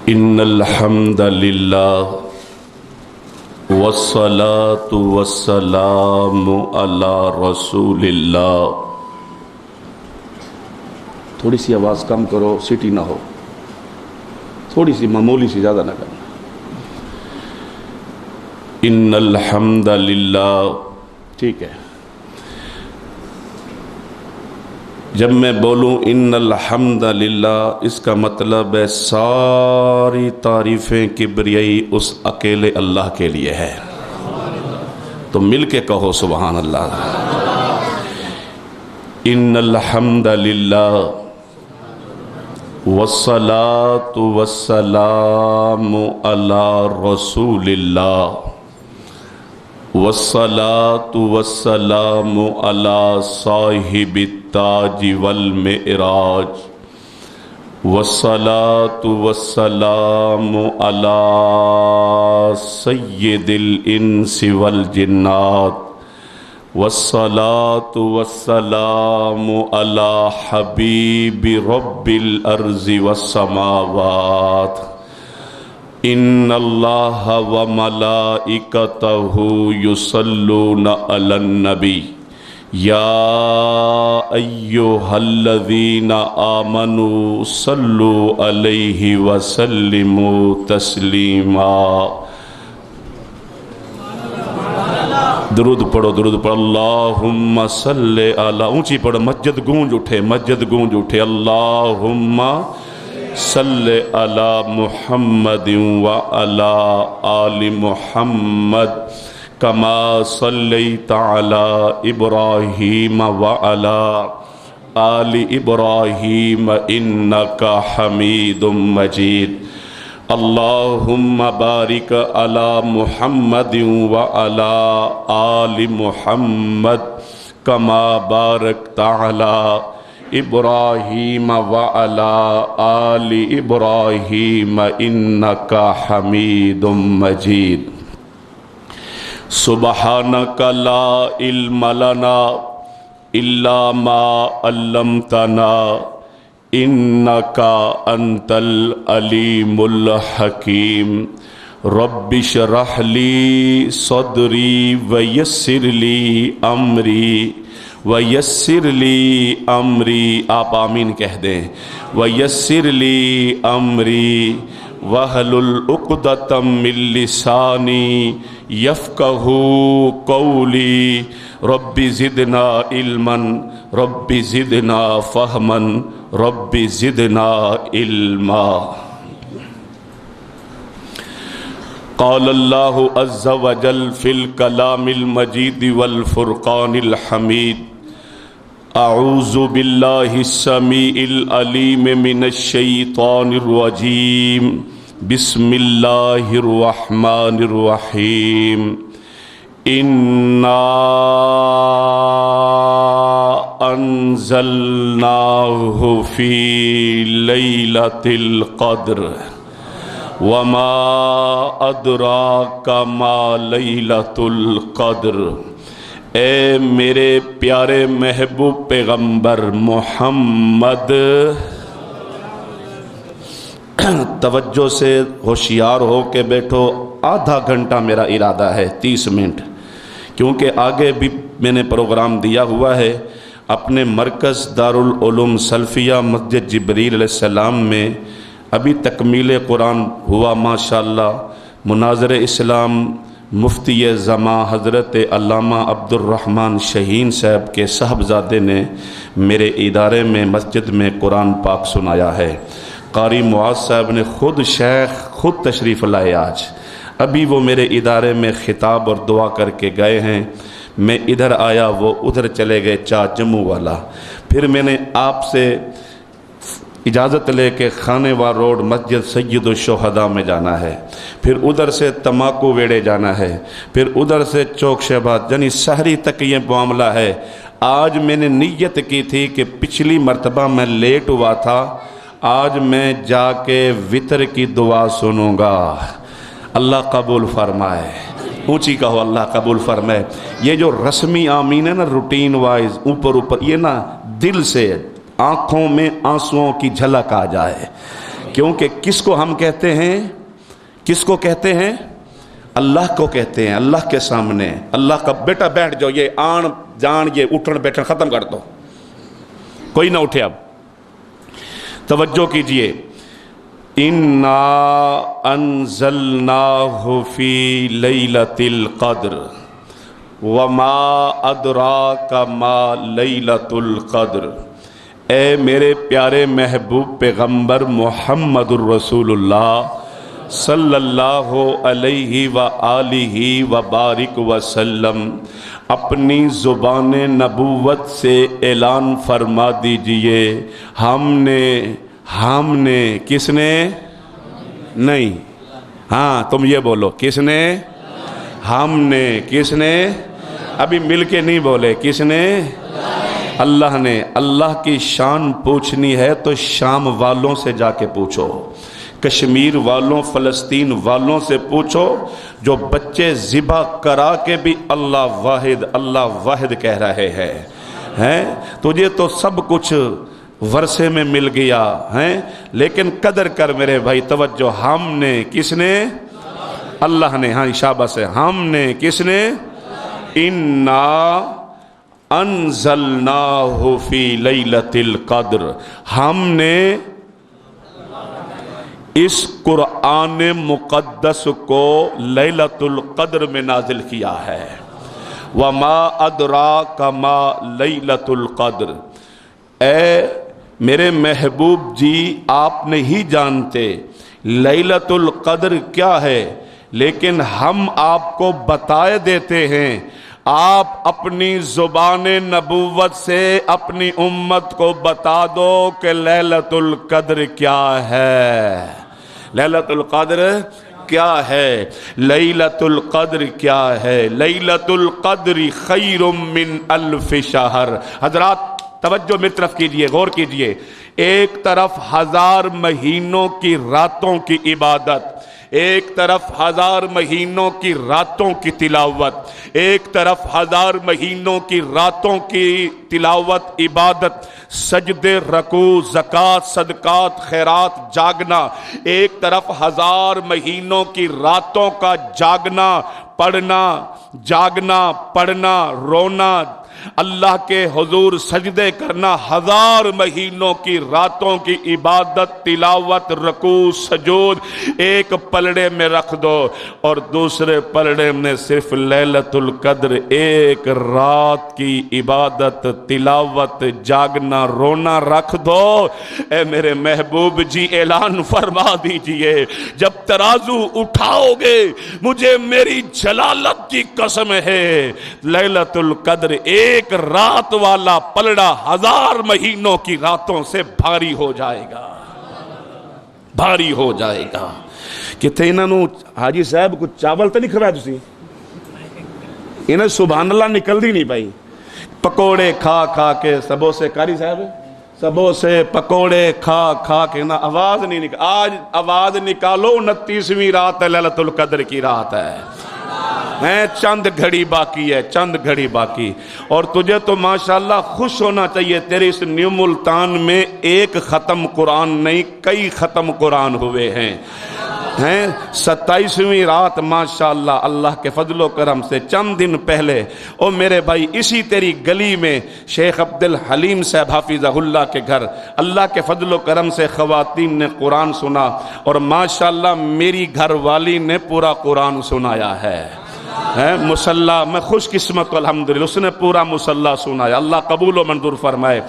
ان الحمد للہ والصلاة والسلام علی رسول اللہ. تھوڑی سی آواز کم کرو، سیٹی نہ ہو، تھوڑی سی معمولی سی، زیادہ نہ کرنا. ان الحمد للہ. ٹھیک ہے، جب میں بولوں ان الحمد للہ، اس کا مطلب ہے ساری تعریفیں کبریائی اس اکیلے اللہ کے لیے ہے. تو مل کے کہو سبحان اللہ. ان الحمد للہ والصلاة والسلام علی رسول اللہ والصلاة والسلام علی صاحب التاج والمعراج والصلاة والسلام علی سید الانس والجنات والصلاة والسلام علی حبیب رب الارض والسماوات. ان اللہ وملائکتہ یصلون علی النبی یا ایہا الذین آمنوا صلوا علیہ وسلموا تسلیما. درود پڑھو، درود پڑھو. اللہم صلی علی، اونچی پڑھو، مسجد گونج اٹھے، مسجد گونج اٹھے. اللہم صلی علی محمد وعلی آل محمد کما صلیت علی ابراہیم وعلی آل ابراہیم انک حمید مجید. اللہم بارک علی محمد وعلی آل محمد کما بارکت علی ابراہیم وعلی آل ابراہیم انک حمید مجید. سبحانک لا علم لنا الا ما علمتنا انک انت العلیم الحکیم. رب اشرح لی صدری ویسر لی امری ویسر لی امری. آپ آمین کہہ دیں. ویسر لی امری واحلل عقدۃ من لسانی یفقہ قولی. رب زدنا علما رب زدنا فہما رب زدنا علما. قال اللہ عز وجل فی الکلام المجید والفرقان الحمید. اعوذ باللہ السمیع العلیم من الشیطان الرجیم. بسم اللہ الرحمن الرحیم. انا انزلناہ فی لیلۃ القدر وما ادراک ما لیلۃ القدر. اے میرے پیارے محبوب پیغمبر محمد، توجہ سے ہوشیار ہو کے بیٹھو. آدھا گھنٹہ میرا ارادہ ہے، 30 منٹ، کیونکہ آگے بھی میں نے پروگرام دیا ہوا ہے. اپنے مرکز دارالعلوم سلفیہ مسجد جبریل علیہ السلام میں ابھی تکمیل قرآن ہوا ماشاءاللہ. مناظر اسلام مفتی زماں حضرت علامہ عبد الرحمن شہین صاحب کے صاحبزادے نے میرے ادارے میں مسجد میں قرآن پاک سنایا ہے. قاری معاذ صاحب نے خود تشریف لائے. آج ابھی وہ میرے ادارے میں خطاب اور دعا کر کے گئے ہیں. میں ادھر آیا، وہ ادھر چلے گئے، جموں والا. پھر میں نے آپ سے اجازت لے کے خانیوار روڈ مسجد سید الشہداء میں جانا ہے، پھر ادھر سے تماکو ویڑے جانا ہے، پھر ادھر سے چوک شہباز، یعنی شہری تک یہ معاملہ ہے. آج میں نے نیت کی تھی کہ پچھلی مرتبہ میں لیٹ ہوا تھا، آج میں جا کے وطر کی دعا سنوں گا. اللہ قبول فرمائے. اونچی کہو اللہ قبول فرمائے. یہ جو رسمی آمین ہے نا، روٹین وائز اوپر یہ نا دل سے آنکھوں میں آنسوؤں کی جھلک آ جائے کیونکہ کس کو ہم کہتے ہیں؟ کس کو کہتے ہیں؟ اللہ کو کہتے ہیں. اللہ کے سامنے اللہ کا بیٹا بیٹھ جاؤ، یہ آن جان یہ اٹھن بیٹھن ختم کر دو، کوئی نہ اٹھے. اب توجہ کیجئے. اِنَّا أَنزَلْنَاهُ فِي لَيْلَةِ الْقَدْرِ وَمَا أَدْرَاكَ مَا لَيْلَةُ الْقَدْرِ. اے میرے پیارے محبوب پیغمبر محمد الرسول اللہ صلی اللہ علیہ وآلہ وبارک وسلم، اپنی زبان نبوت سے اعلان فرما دیجئے، ہم نے کس نے؟ نہیں، ہاں تم یہ بولو، کس نے؟ ہم نے. کس نے؟ ابھی مل کے نہیں بولے. کس نے؟ اللہ نے. اللہ کی شان پوچھنی ہے تو شام والوں سے جا کے پوچھو، کشمیر والوں، فلسطین والوں سے پوچھو، جو بچے ذبح کرا کے بھی اللہ واحد کہہ رہے ہیں. تجھے تو سب کچھ ورثے میں مل گیا ہے، لیکن قدر کر میرے بھائی. توجہ. ہم نے. کس نے؟ اللہ نے. ہاں شاباش ہے. ہم نے. کس نے؟ اِنَّا أَنزَلْنَاهُ فِي لَيْلَةِ الْقَدْرِ. ہم نے اس قرآن مقدس کو لیلۃ القدر میں نازل کیا ہے. وَمَا أَدْرَاكَ مَا لَيْلَةُ الْقَدْرِ. اے میرے محبوب جی، آپ نہیں جانتے لیلۃ القدر کیا ہے، لیکن ہم آپ کو بتائے دیتے ہیں. آپ اپنی زبان نبوت سے اپنی امت کو بتا دو کہ لیلۃ القدر کیا ہے. لیلۃ القدر کیا ہے؟ لیلۃ القدر کیا ہے؟ لیلۃ القدر خیر من الف شہر. حضرات توجہ میری طرف کیجئے، غور کیجئے. ایک طرف 1000 مہینوں کی راتوں کی عبادت، ایک طرف 1000 مہینوں کی راتوں کی تلاوت، ایک طرف 1000 مہینوں کی راتوں کی تلاوت، عبادت، سجدے، رکوع، زکوٰۃ، صدقات، خیرات، جاگنا. ایک طرف 1000 مہینوں کی راتوں کا جاگنا، پڑھنا، رونا، اللہ کے حضور سجدے کرنا. 1000 مہینوں کی راتوں کی عبادت، تلاوت، رکوع، سجود ایک پلڑے میں رکھ دو، اور دوسرے پلڑے میں صرف لیلۃ القدر، ایک رات کی عبادت، تلاوت، جاگنا، رونا رکھ دو. اے میرے محبوب جی اعلان فرما دیجئے، جب ترازو اٹھاؤ گے، مجھے میری جلالت کی قسم ہے، لیلۃ القدر ایک رات والا پلڑا 1000 مہینوں کی راتوں سے بھاری ہو جائے گا، بھاری ہو جائے گا. کتے انہوں حاجی صاحب کچھ چاول تو نہیں کھوایا تسی؟ انہیں سبحان اللہ نکل دی نہیں بھائی. پکوڑے کھا کے سبو سے قاری صاحب سبو سے پکوڑے کھا کے نا آواز نہیں نکل. آج آواز نکالو، 29ویں رات ہے، لیلۃ القدر کی رات ہے. چند گھڑی باقی ہے، چند گھڑی باقی. اور تجھے تو ماشاءاللہ خوش ہونا چاہیے، تیرے اس نیو ملتان میں ایک ختم قرآن نہیں، کئی ختم قرآن ہوئے ہیں. 27ویں رات ماشاءاللہ اللہ کے فضل و کرم سے چند دن پہلے او میرے بھائی اسی تیری گلی میں شیخ عبدالحلیم صاحب حافظہ اللہ کے گھر اللہ کے فضل و کرم سے خواتین نے قرآن سنا، اور ماشاءاللہ میری گھر والی نے پورا قرآن سنایا ہے. مسلح میں خوش قسمت الحمدللہ، اس نے پورا مسلح سنایا. اللہ قبول و منظور فرمائے.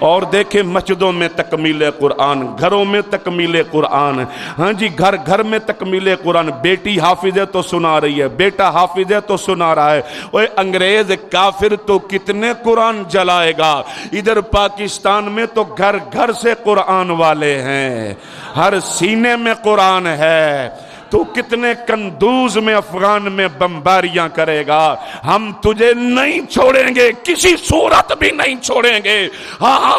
اور دیکھیں مسجدوں میں تکمیل قرآن، گھروں میں تکمیل قرآن. ہاں جی، گھر گھر میں تکمیل قرآن. بیٹی حافظ ہے تو سنا رہی ہے، بیٹا حافظ ہے تو سنا رہا ہے. وہ انگریز کافر تو کتنے قرآن جلائے گا. ادھر پاکستان میں تو گھر گھر سے قرآن والے ہیں، ہر سینے میں قرآن ہے. تو کتنے کندوز میں افغان میں بمباریاں کرے گا. ہم تجھے نہیں چھوڑیں گے، کسی صورت بھی نہیں چھوڑیں گے. ہاں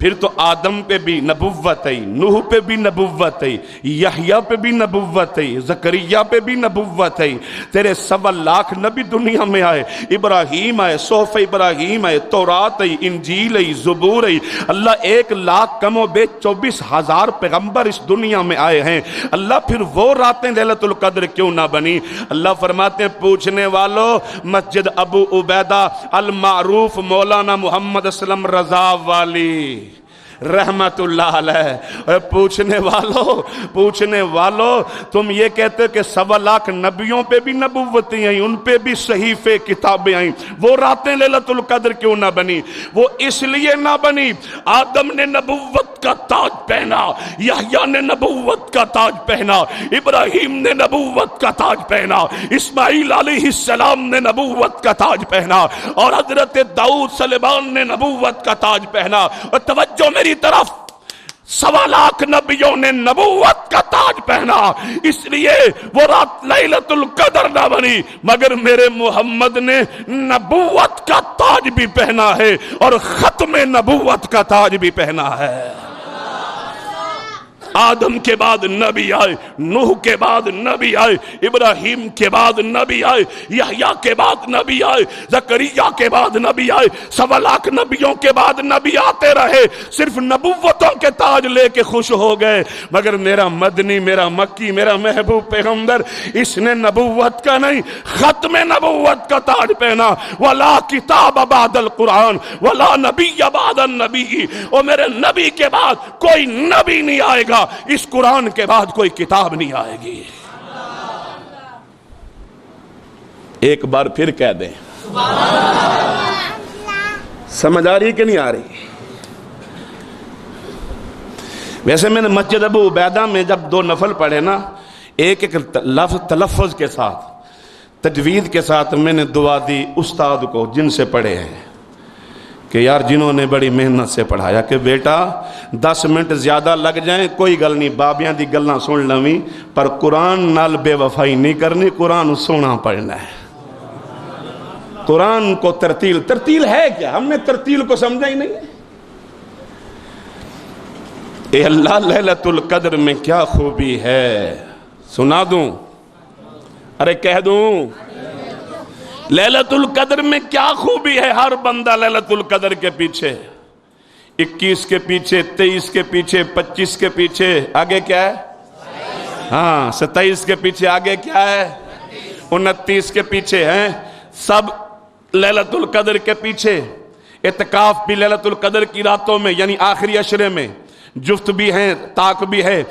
پھر تو آدم پہ بھی نبوت ہے، نوح پہ بھی نبوت ہے، یحییٰ پہ بھی نبوت ہے، زکریا پہ بھی نبوت ہے، تیرے 1.25 لاکھ نبی دنیا میں آئے، ابراہیم آئے، صحف ابراہیم آئے، تورات ہے، انجیل ہے، زبور ہے، اللہ 1 لاکھ کم و بیش 24,000 پیغمبر اس دنیا میں آئے ہیں، اللہ پھر وہ راتیں لیلۃ القدر کیوں نہ بنی؟ اللہ فرماتے ہیں پوچھنے والوں مسجد ابو عبیدہ المعروف مولانا محمد اسلم رضا والی رحمت اللہ علیہ، پوچھنے والوں تم یہ کہتے ہو کہ 1.25 لاکھ نبیوں پہ بھی نبوتیں آئیں، ان پہ بھی صحیفے کتابیں آئیں، وہ راتیں لیلۃ القدر کیوں نہ بنی؟ وہ اس لیے نہ بنی، آدم نے نبوت کا تاج پہنا، یحییٰ نے نبوت کا تاج پہنا، ابراہیم نے نبوت کا تاج پہنا، اسماعیل علیہ السلام نے نبوت کا تاج پہنا، اور حضرت داؤد سلیمان نے نبوت کا تاج پہنا، اور توجہ میری طرف 1.25 لاکھ نبیوں نے نبوت کا تاج پہنا، اس لیے وہ رات لیلۃ القدر نہ بنی، مگر میرے محمد نے نبوت کا تاج بھی پہنا ہے اور ختم نبوت کا تاج بھی پہنا ہے۔ آدم کے بعد نبی آئے، نوح کے بعد نبی آئے، ابراہیم کے بعد نبی آئے، یحییٰ کے بعد نبی آئے، زکریا کے بعد نبی آئے، 1.25 لاکھ نبیوں کے بعد نبی آتے رہے، صرف نبوتوں کے تاج لے کے خوش ہو گئے، مگر میرا مدنی، میرا مکی، میرا محبوب پیغمبر، اس نے نبوت کا نہیں ختم نبوت کا تاج پہنا، وَلَا کتاب بعد القرآن وَلَا نبی بعد النبی، اور میرے نبی کے بعد کوئی نبی نہیں آئے گا، اس قرآن کے بعد کوئی کتاب نہیں آئے گی۔ ایک بار پھر کہہ دیں، سمجھ آ رہی کہ نہیں آ رہی؟ ویسے میں نے مسجد ابو عبیدہ میں جب 2 نفل پڑھے نا، ایک لفظ تلفظ کے ساتھ، تجوید کے ساتھ میں نے دعا دی استاد کو جن سے پڑھے ہیں کہ یار جنہوں نے بڑی محنت سے پڑھایا کہ بیٹا 10 منٹ زیادہ لگ جائیں کوئی گل نہیں، بابیاں دی گلاں سن لویں، پر قرآن نال بے وفائی نہیں کرنی، قرآن سونا پڑھنا ہے۔ قرآن کو ترتیل ہے کیا؟ ہم نے ترتیل کو سمجھا ہی نہیں۔ اے اللہ لیلۃ القدر میں کیا خوبی ہے، سنا دوں؟ ارے کہہ دوں؟ لیلۃ القدر میں کیا خوبی ہے؟ ہر بندہ لیلۃ القدر کے پیچھے، 21 کے پیچھے، 23 کے پیچھے، 25 کے پیچھے، آگے کیا ہے؟ ہاں 27 کے پیچھے، آگے کیا ہے؟ 29 کے پیچھے ہیں، سب لیلۃ القدر کے پیچھے۔ اعتکاف بھی لیلۃ القدر کی راتوں میں، یعنی آخری عشرے میں، جفت بھی ہیں، طاق بھی ہے،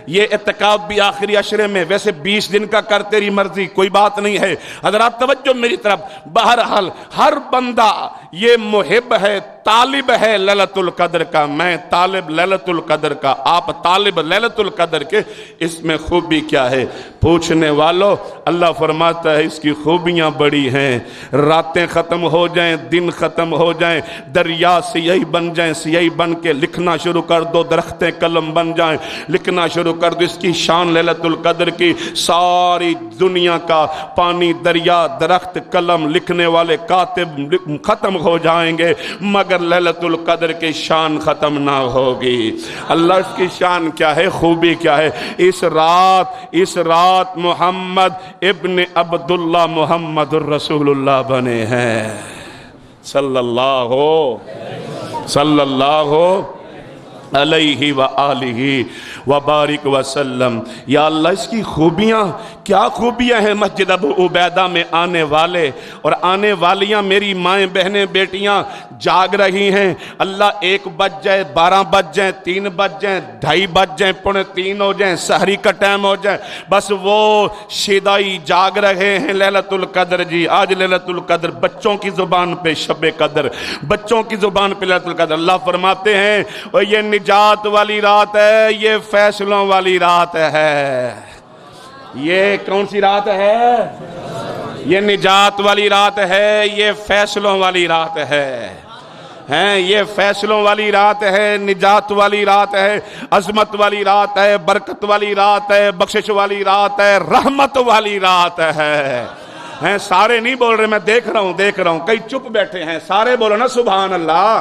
یہ اعتکاف بھی آخری عشرے میں، ویسے 20 دن کا کر تیری مرضی، کوئی بات نہیں ہے۔ حضرات توجہ میری طرف، بہرحال ہر بندہ یہ محب ہے، طالب ہے لیلۃ القدر کا، میں طالب لیلۃ القدر کا، آپ طالب لیلۃ القدر کے، اس میں خوبی کیا ہے؟ پوچھنے والوں اللہ فرماتا ہے اس کی خوبیاں بڑی ہیں، راتیں ختم ہو جائیں، دن ختم ہو جائیں، دریا سیاہی بن جائیں، سیاہی بن کے لکھنا شروع کر دو، درختیں قلم بن جائیں، لکھنا شروع کر دو، اس کی شان لیلۃ القدر کی، ساری دنیا کا پانی، دریا، درخت، قلم، لکھنے والے کاتب ختم ہو جائیں گے، مگر لیلۃ القدر کی شان ختم نہ ہوگی۔ اللہ اس کی شان کیا ہے، خوبی کیا ہے؟ اس رات محمد ابن عبداللہ محمد الرسول اللہ بنے ہیں، صلی اللہ علیہ وآلہ وبارک وسلم۔ یا اللہ اس کی خوبیاں کیا خوبیاں ہیں؟ مسجد ابو عبیدہ میں آنے والے اور آنے والیاں میری مائیں، بہنیں، بیٹیاں جاگ رہی ہیں، اللہ 1 بج جائے، 12 بج جائیں، 3 بج جائیں، 2:30 بج جائیں، 2:45 ہو جائیں، سحری کا ٹائم ہو جائے، بس وہ شیدائی جاگ رہے ہیں لیلۃ القدر۔ جی آج لیلۃ القدر بچوں کی زبان پہ شب قدر، بچوں کی زبان پہ لیلۃ القدر۔ اللہ فرماتے ہیں اور یہ نجات والی رات ہے، یہ فیصلوں والی رات ہے۔ یہ کون سی رات ہے؟ یہ نجات والی رات ہے، یہ فیصلوں والی رات ہے، یہ فیصلوں والی رات ہے، نجات والی رات ہے، عظمت والی رات ہے، برکت والی رات ہے، بخشش والی رات ہے، رحمت والی رات ہے۔ سارے نہیں بول رہے، میں دیکھ رہا ہوں، کئی چپ بیٹھے ہیں، سارے بولو نا سبحان اللہ۔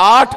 8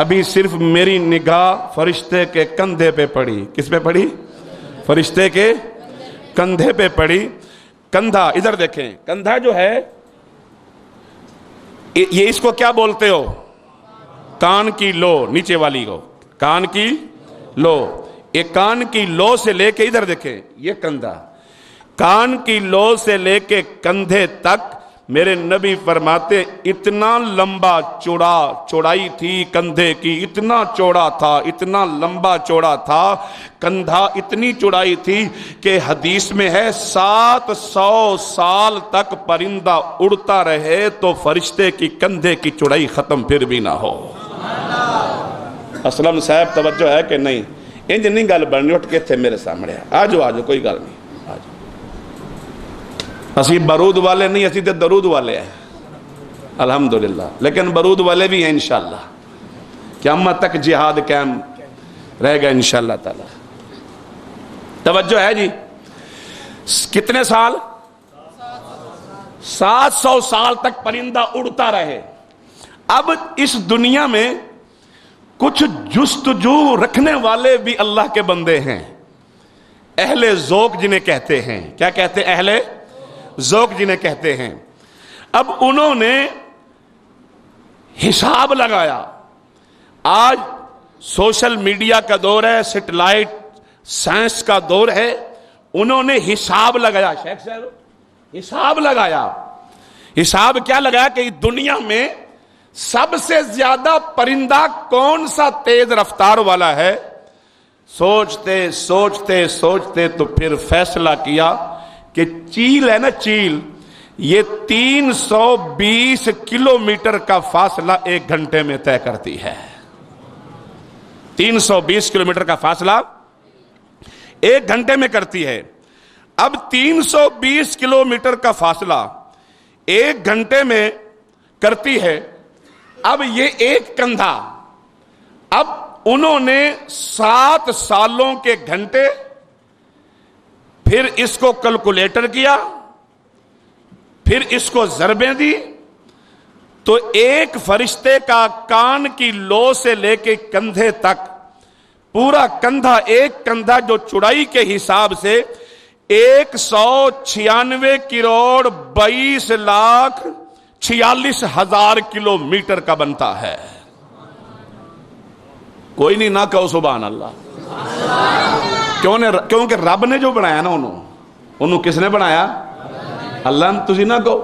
ابھی صرف میری نگاہ فرشتے کے کندھے پہ پڑی. کس پہ پڑی؟ فرشتے کے کندھے پہ پڑی. کندھا ادھر دیکھیں, کندھا جو ہے یہ اس کو کیا بولتے ہو؟ کان کی لو, نیچے والی کو کان کی لو. یہ کان کی لو سے لے کے ادھر دیکھیں, یہ کندھا, کان کی لو سے لے کے کندھے تک میرے نبی فرماتے اتنا لمبا چوڑائی تھی کندھے کی, اتنا چوڑا تھا, اتنا لمبا چوڑا تھا کندھا, اتنی چوڑائی تھی کہ حدیث میں ہے 700 سال تک پرندہ اڑتا رہے تو فرشتے کی کندھے کی چوڑائی ختم پھر بھی نہ ہو. اسلم صاحب توجہ ہے کہ نہیں؟ انج نہیں گل بننی, اٹھ کے تھے میرے سامنے, آجو کوئی گل نہیں. اسی برود والے نہیں, اسی تے درود والے ہیں الحمدللہ, لیکن برود والے بھی ہیں انشاءاللہ. قیامت تک جہاد قائم رہے گا انشاءاللہ تعالی. توجہ ہے جی. کتنے سال؟ 700 سال تک پرندہ اڑتا رہے. اب اس دنیا میں کچھ جستجو رکھنے والے بھی اللہ کے بندے ہیں, اہل ذوق جنہیں کہتے ہیں. کیا کہتے ہیں؟ اہل ذوق جنہیں کہتے ہیں. اب انہوں نے حساب لگایا. آج سوشل میڈیا کا دور ہے, سیٹلائٹ سائنس کا دور ہے. انہوں نے حساب لگایا. شیخ صاحب حساب لگایا. حساب کیا لگایا کہ دنیا میں سب سے زیادہ پرندہ کون سا تیز رفتار والا ہے. سوچتے سوچتے سوچتے تو پھر فیصلہ کیا کہ چیل ہے نا, چیل, یہ 320 کلومیٹر کا فاصلہ 1 گھنٹے میں طے کرتی ہے. 320 کلومیٹر کا فاصلہ 1 گھنٹے میں کرتی ہے. اب 320 کلومیٹر کا فاصلہ 1 گھنٹے میں کرتی ہے. اب یہ ایک کندھا, اب انہوں نے 7 سالوں کے گھنٹے, پھر اس کو کیلکولیٹر کیا, پھر اس کو ضربیں دی, تو ایک فرشتے کا کان کی لو سے لے کے کندھے تک پورا کندھا, ایک کندھا جو چوڑائی کے حساب سے 196 کروڑ 22 لاکھ 46 ہزار کلومیٹر کا بنتا ہے. کوئی نہیں نہ کہو سبحان اللہ. کیونکہ رب نے جو بنایا نا انہوں کس نے بنایا؟ اللہ. تسی نہ کہو,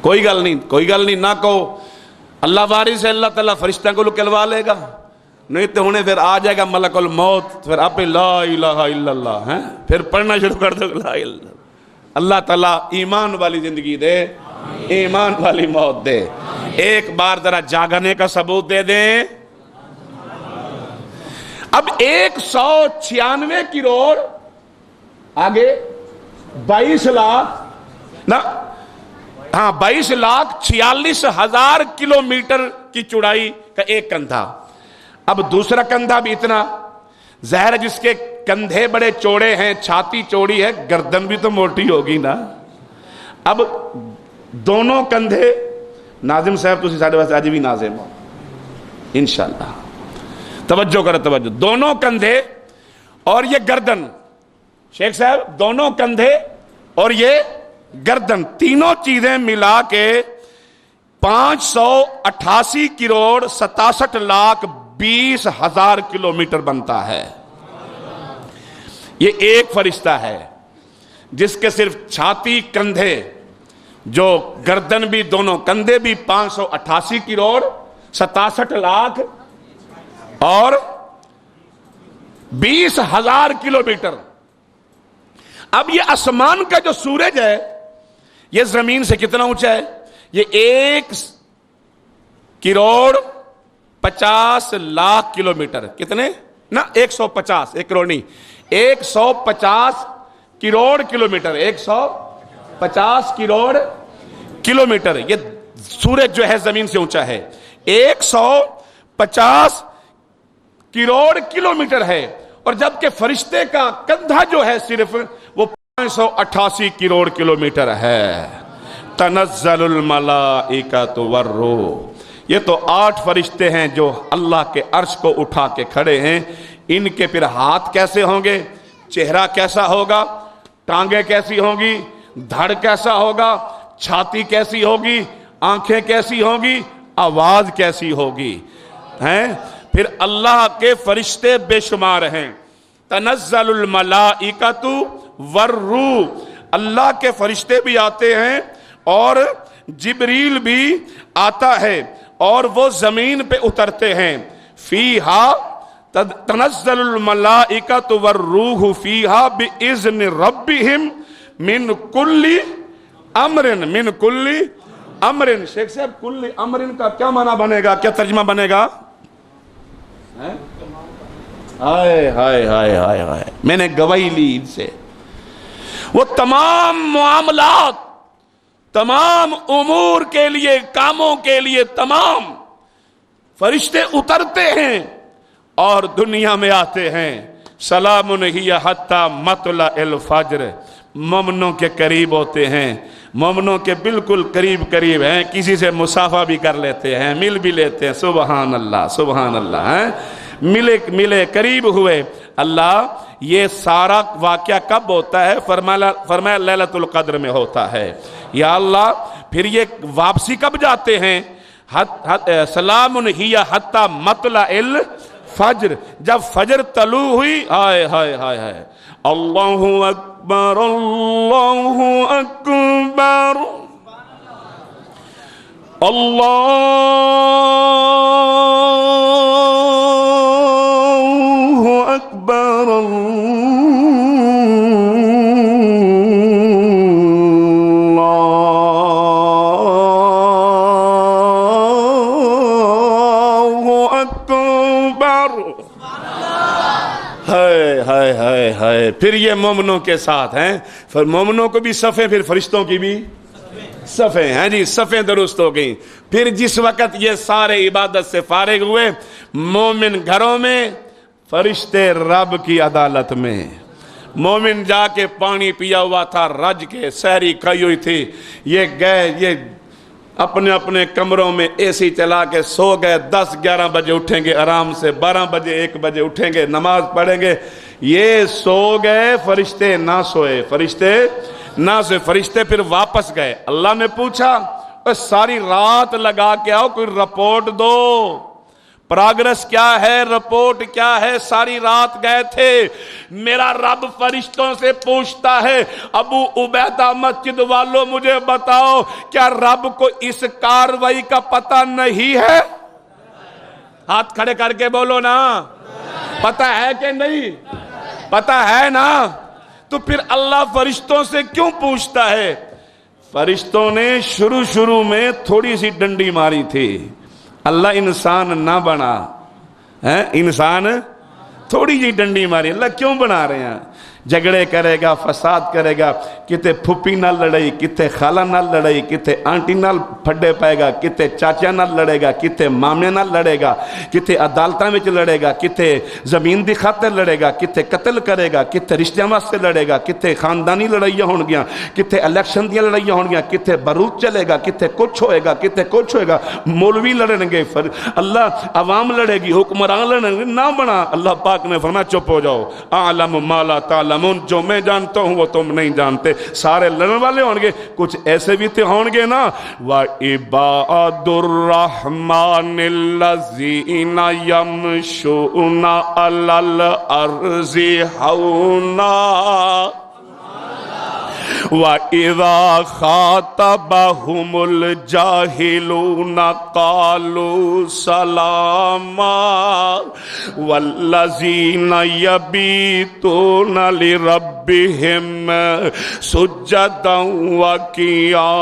کوئی گل نہیں نہ کہو. اللہ وارث ہے, اللہ تعالیٰ فرشتہ کو لکلوا لے گا, نہیں تو انہیں پھر آ جائے گا ملک الموت, پھر آپ لا الہ الا اللہ ہیں, پھر پڑھنا شروع کر دو لا الہ. اللہ تعالیٰ ایمان والی زندگی دے, ایمان والی موت دے. ایک بار ذرا جاگنے کا ثبوت دے دیں. اب 196 کروڑ آگے 22 لاکھ نا, ہاں 22 لاکھ 46 ہزار کلومیٹر کی چوڑائی کا ایک کندھا. اب دوسرا کندھا بھی اتنا, ظاہر ہے جس کے کندھے بڑے چوڑے ہیں, چھاتی چوڑی ہے, گردن بھی تو موٹی ہوگی نا. اب دونوں کندھے, ناظم صاحب تسی ساڈے واسطے اج بھی ناظم ہو انشاءاللہ, توجہ کرو توجہ. دونوں کندھے اور یہ گردن, شیخ صاحب دونوں کندھے اور یہ گردن, تینوں چیزیں ملا کے 588 کروڑ 67 لاکھ 20 ہزار کلومیٹر بنتا ہے. یہ ایک فرشتہ ہے جس کے صرف چھاتی, کندھے, جو گردن بھی, دونوں کندھے بھی 588 کروڑ 67 لاکھ اور 20 ہزار کلومیٹر. اب یہ آسمان کا جو سورج ہے یہ زمین سے کتنا اونچا ہے؟ یہ 1 کروڑ 50 لاکھ کلومیٹر. کتنے نا 150, 1 کروڑ نہیں, 150 کروڑ کلومیٹر, 150 کروڑ کلومیٹر. یہ سورج جو ہے زمین سے اونچا ہے, 150 کروڑ کلومیٹر ہے. اور جبکہ فرشتے کا کندھا جو ہے صرف وہ 588 کروڑ کلومیٹر ہے. تنزل الملائکۃ والروح یہ تو 8 فرشتے ہیں جو اللہ کے عرش کو اٹھا کے کھڑے ہیں. ان کے پھر ہاتھ کیسے ہوں گے, چہرہ کیسا ہوگا, ٹانگیں کیسی ہوں گی, دھڑ کیسا ہوگا, چھاتی کیسی ہوگی, آنکھیں کیسی ہوں گی, آواز کیسی ہوگی ہیں. پھر اللہ کے فرشتے بے شمار ہیں. تنزل الملائکۃ والروح, اللہ کے فرشتے بھی آتے ہیں اور جبریل بھی آتا ہے اور وہ زمین پہ اترتے ہیں. فیہا تنزل الملائکۃ والروح فیہا باذن ربہم من کل امر. من کل امر. شیخ صاحب کل امر کا کیا معنی بنے گا, کیا ترجمہ بنے گا؟ ہائے ہائے ہائے ہائے ہائے, میں نے گواہی لی ان سے. وہ تمام معاملات, تمام امور کے لیے, کاموں کے لیے تمام فرشتے اترتے ہیں اور دنیا میں آتے ہیں. سلام ہی حتی مطلع الفجر. مومنوں کے قریب ہوتے ہیں, مومنوں کے بالکل قریب ہیں, کسی سے مصافحہ بھی کر لیتے ہیں, مل بھی لیتے ہیں. سبحان اللہ سبحان اللہ. ملے قریب ہوئے. اللہ یہ سارا واقعہ کب ہوتا ہے؟ فرمایا لیلۃ القدر میں ہوتا ہے. یا اللہ پھر یہ واپسی کب جاتے ہیں؟ سلام ہی حتی مطلع الفجر. جب فجر طلوع ہوئی, ہائے ہائے ہائے ہائے, اللہ اکبر اللہ اکبر اللہ اکبر ہے. پھر یہ مومنوں کے ساتھ ہیں, پھر مومنوں کو بھی صفیں, پھر فرشتوں کی بھی صفیں ہیں جی, صفیں درست ہو گئیں. پھر جس وقت یہ سارے عبادت سے فارغ ہوئے, مومن گھروں میں, فرشتے رب کی عدالت میں. مومن جا کے پانی پیا ہوا تھا, رج کے سحری کھائی ہوئی تھی, یہ گئے, یہ اپنے اپنے کمروں میں اے سی چلا کے سو گئے. 10-11 بجے اٹھیں گے آرام سے, 12 بجے 1 بجے اٹھیں گے, نماز پڑھیں گے. یہ سو گئے, فرشتے نہ سوئے, فرشتے نہ سوئے. فرشتے پھر واپس گئے. اللہ نے پوچھا ساری رات لگا کے آؤ, کوئی رپورٹ دو, پراگرس کیا ہے, رپورٹ کیا ہے. ساری رات گئے تھے. میرا رب فرشتوں سے پوچھتا ہے, ابو عبیدہ مسجد والوں مجھے بتاؤ, کیا رب کو اس کاروائی کا پتہ نہیں ہے؟ ہاتھ کھڑے کر کے بولو نا, پتہ ہے کہ نہیں؟ پتہ ہے نا. تو پھر اللہ فرشتوں سے کیوں پوچھتا ہے؟ فرشتوں نے شروع میں تھوڑی سی ڈنڈی ماری تھی. اللہ انسان نہ بنا, انسان تھوڑی جی ڈنڈی ماری. اللہ کیوں بنا رہے ہیں؟ جھگڑے کرے گا, فساد کرے گا, کتے پھپھی نال لڑائی, کتے خالہ نال لڑائی, کتے آنٹی نال پھڈے پائے گا, کتے چاچا نال لڑے گا, کتے مامے نال لڑے گا, کتے عدالتاں وچ لڑے گا, کتے زمین دی خاطر لڑے گا, کتے قتل کرے گا, کتے رشتیاں واسطے لڑے گا, کتے خاندانی لڑائیاں ہون گیاں, کتے الیکشن دیاں لڑائیاں ہون گیاں, کتے بارود چلے گا, کتے کچھ ہوئے گا, کتے کچھ ہوئے گا. مولوی لڑیں گے, اللہ عوام لڑے گی, حکمران لڑیں گے. نہ بنا. اللہ پاک نے فرمایا چپ ہو جاؤ. اعلم ما لا تعلمون, جو میں جانتا ہوں وہ تم نہیں جانتے. سارے لڑن والے ہوں گے, کچھ ایسے بھی ہوں گے نا. وَعِبَادُ الرَّحْمَنِ الَّذِينَ يَمْشُونَ عَلَى الْأَرْضِ هَوْنًا وَإِذَا خَاطَبَهُمُ الْجَاهِلُونَ قَالُوا سَلَامًا وَالَّذِينَ يَبِيتُونَ لِرَبِّهِمْ سُجَّدًا وَقِيَامًا.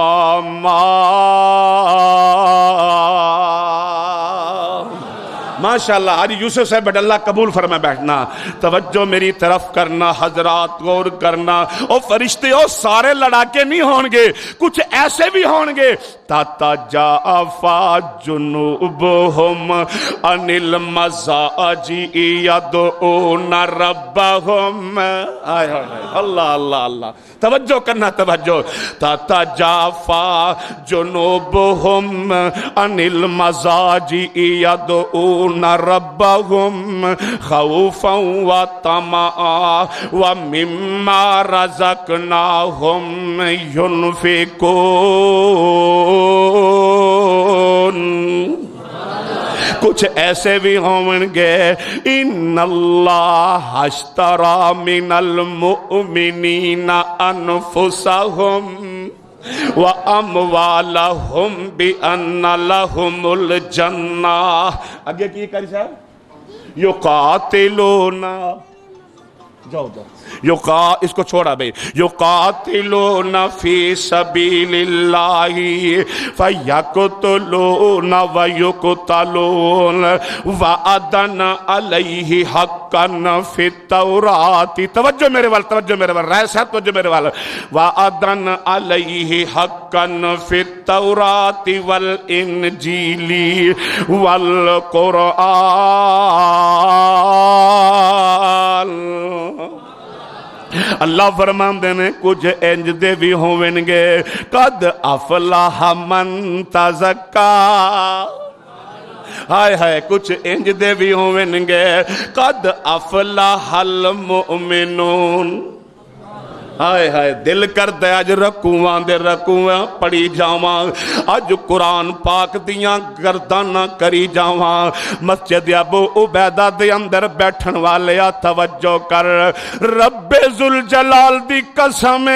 ماشاءاللہ. حاجی یوسف صاحب بٹ اللہ قبول فرمائے. بیٹھنا, توجہ میری طرف کرنا, حضرات غور کرنا. اور فرشتے سارے لڑاکے نہیں ہون گے, کچھ ایسے بھی ہون گے تتجافى جنوبهم عن المضاجع يدعون ربهم اللہ اللہ اللہ توجہ کرنا توجہ تتجافى جنوبهم عن المضاجع يدعون ربهم خوفا وطمعا ومما رزقناهم ينفقون کچھ ایسے بھی ہوں گے ان اللہ اشترى من المؤمنین انفسهم واموالهم بان لهم الجنہ آگے کی کری صاحب یقاتلون جاؤ اس کو چھوڑا بھئی یقاتلون فی سبیل اللہ فیقتلون ویقتلون وعدن علیہ حقا فی التورات توجہ میرے وال رائے صاحب توجہ میرے وال وعدن علیہ حقا فی التورات والانجیل والقرآن اللہ فرماندے نے کچھ انج دے بھی ہوون گے قد افلح من تزکا ہائے ہائے کچھ انج دے بھی ہوون گے قد افلح المؤمنون ہائے ہائے دل کر دے اج رکوواں پڑھی جاواں اج قرآن پاک دیاں گرداناں کری جاواں مسجد ابو عبیدہ دے اندر بیٹھن والے توجہ کر رب ذوالجلال دی قسم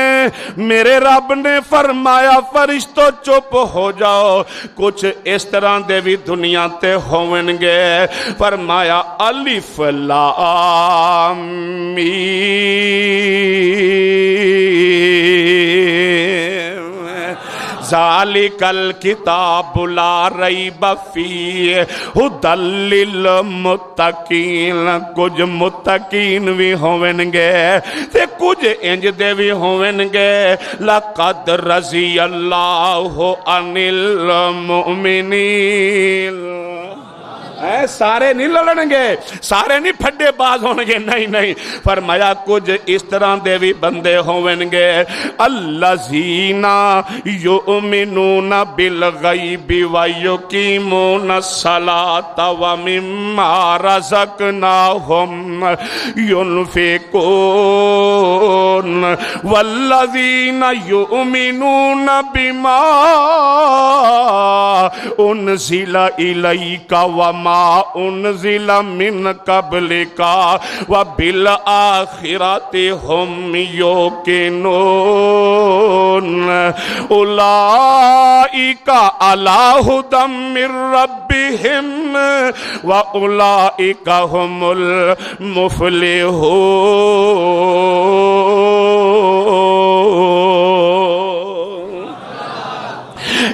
میرے رب نے فرمایا فرشتوں چپ ہو جاؤ کچھ اس طرح دے بھی دنیا تے ہوون گے فرمایا الف لام ذالک الکتاب لا ریب فیہ ھدی للمتقین کچھ متقین بھی ہوون گے تے کچھ انج دے بھی ہوون گے لقد رضی اللہ عن المؤمنین سارے نہیں لڑن گے سارے نہیں پھڈے باز ہون گے نہیں فرمایا کچھ اس طرح دے بھی بندے ہوون گے الذین یؤمنون بالغیب ویقیمون الصلاۃ ومما رزقناہم ينفقون والذین یؤمنون بما انزل الیک وما انزل من قبلک وبالآخرۃ هم یوقنون اولئک علی ھدی من ربہم واولئک هم المفلحون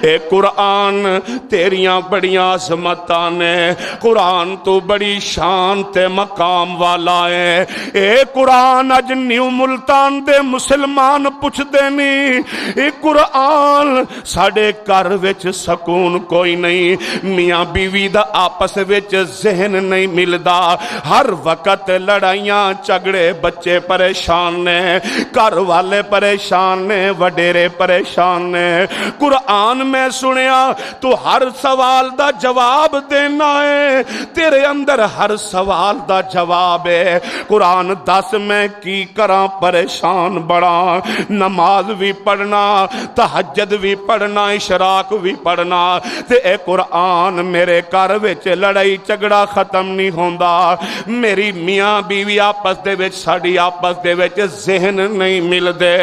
اے قرآن تیریاں بڑیاں عظمتاں نے قرآن تو بڑی شان تے مقام والا ہے اے قرآن اج نیو ملتان دے مسلمان پوچھ دینی اے قرآن ساڑے گھر وچ سکون کوئی نہیں میاں بیوی دا آپس وچ ذہن نہیں ملدا ہر وقت لڑائیاں جھگڑے بچے پریشان نے گھر والے پریشان نے وڈیرے پریشان نے قرآن میں سنیا تو ہر سوال دا جواب دینا ہے تیرے اندر ہر سوال دا جواب ہے قرآن دس میں کی کراں پریشان بڑا نماز بھی پڑھنا تہجد بھی پڑھنا اشراق بھی پڑھنا تے اے قرآن میرے گھر وچ لڑائی جھگڑا ختم نہیں ہوندا میری میاں بیوی آپس دے وچ ساڈی آپس دے وچ ذہن نہیں ملدے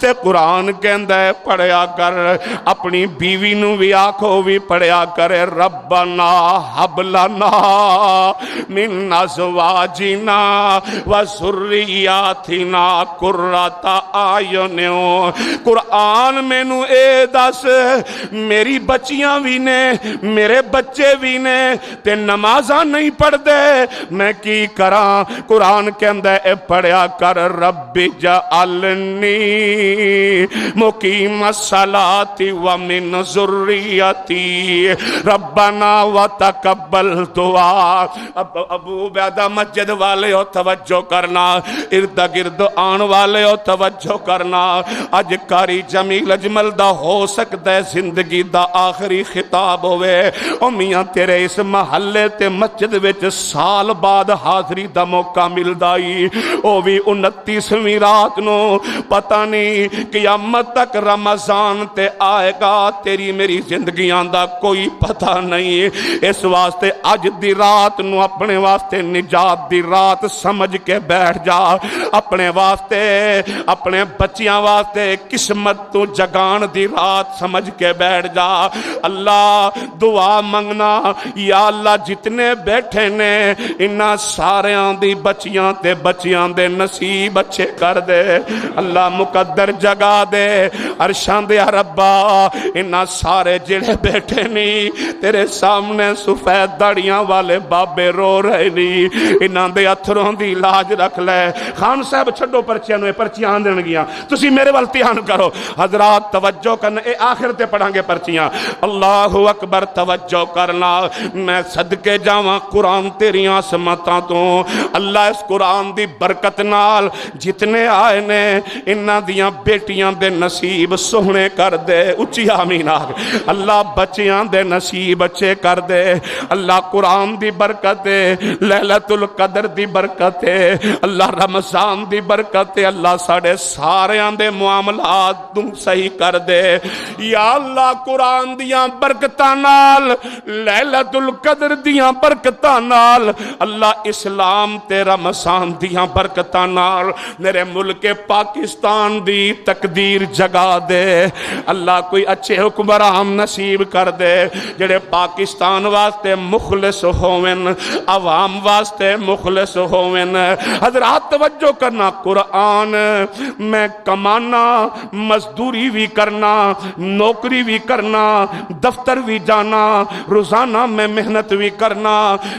تے قرآن کہندا ہے پڑھیا کر اپنی بیوی نو بھی آنکھوں بھی پڑھیا کرے ربنا حب لنا من ازواجنا وذریاتنا قرۃ اعین قرآن میں نو اے دس میری بچیاں بھی نے میرے بچے بھی نے تے نمازاں نہیں پڑھ دے میں کی کراں قرآن کہندا اے پڑھیا کر رب جعلنی مقیم الصلاۃ ومن ذریتی ربنا وتقبل دعا۔ اب ابو عبیدہ مسجد والے ہو توجہ کرنا، ارد گرد آن والے ہو توجہ کرنا، اج کاری جمیل اجمل دا ہو سکتا ہے زندگی دا آخری خطاب ہوئے، او میاں تیرے اس محلے تے مسجد وچ سال بعد حاضری دا موقع ملدائی، او بھی 29ویں رات نو، پتہ نہیں قیامت تک رمضان تے آئے گا، تیری میری زندگیاں دا کوئی پتہ نہیں، اس واسطے اج دی رات نو اپنے واسطے نجات دی رات سمجھ کے بیٹھ جا، اپنے واسطے اپنے بچیاں واسطے قسمت تو جگان دی رات سمجھ کے بیٹھ جا۔ اللہ دعا منگنا، یا اللہ جتنے بیٹھے نے انہاں ساریاں دی بچیاں تے بچیاں دے نصیب اچھے کر دے، اللہ مقدر جگا دے عرشاں دے ربا، انہاں سارے جڑے بیٹھے نہیں تیرے سامنے سفید داڑیاں والے بابے رو رہے نہیں، انہاں دے اتھروں دی لاج رکھ لے۔ خان صاحب چھڈو پرچیاں نو، پرچیاں آندن گیاں، تسی میرے وال دھیان کرو، حضرات توجہ کرنا، اے آخر تے پڑھاں گے پرچیاں، اللہ اکبر توجہ کرنا، میں صدقے جاواں قرآن تیری عظمتاں تو، اللہ اس قرآن دی برکت نال جتنے آئے نے انہاں دیاں بیٹیاں دے نصیب سوہنے کر دے، اچھی آمین آگ، اللہ بچیاں دے نصیب اچھے کر دے، اللہ قرآن دی برکت دے، لیلۃ القدر دی برکت دے، اللہ رمضان دی برکت دے، اللہ ساڑے ساریاں دے معاملات تم صحیح کر دے، یا اللہ قرآن دیاں برکتاں نال، لیلۃ القدر دیاں برکتاں نال، اللہ اسلام تے رمضان دیاں برکتاں نال میرے ملک پاکستان دی تقدیر جگا دے، اللہ کوئی اچھے حکمران نصیب کر دے جڑے پاکستان واسطے مخلص ہوون، عوام واسطے مخلص ہوون۔ حضرات توجہ کرنا، قرآن میں کمانا، مزدوری بھی کرنا، نوکری بھی کرنا، دفتر بھی جانا، روزانہ میں محنت بھی کرنا،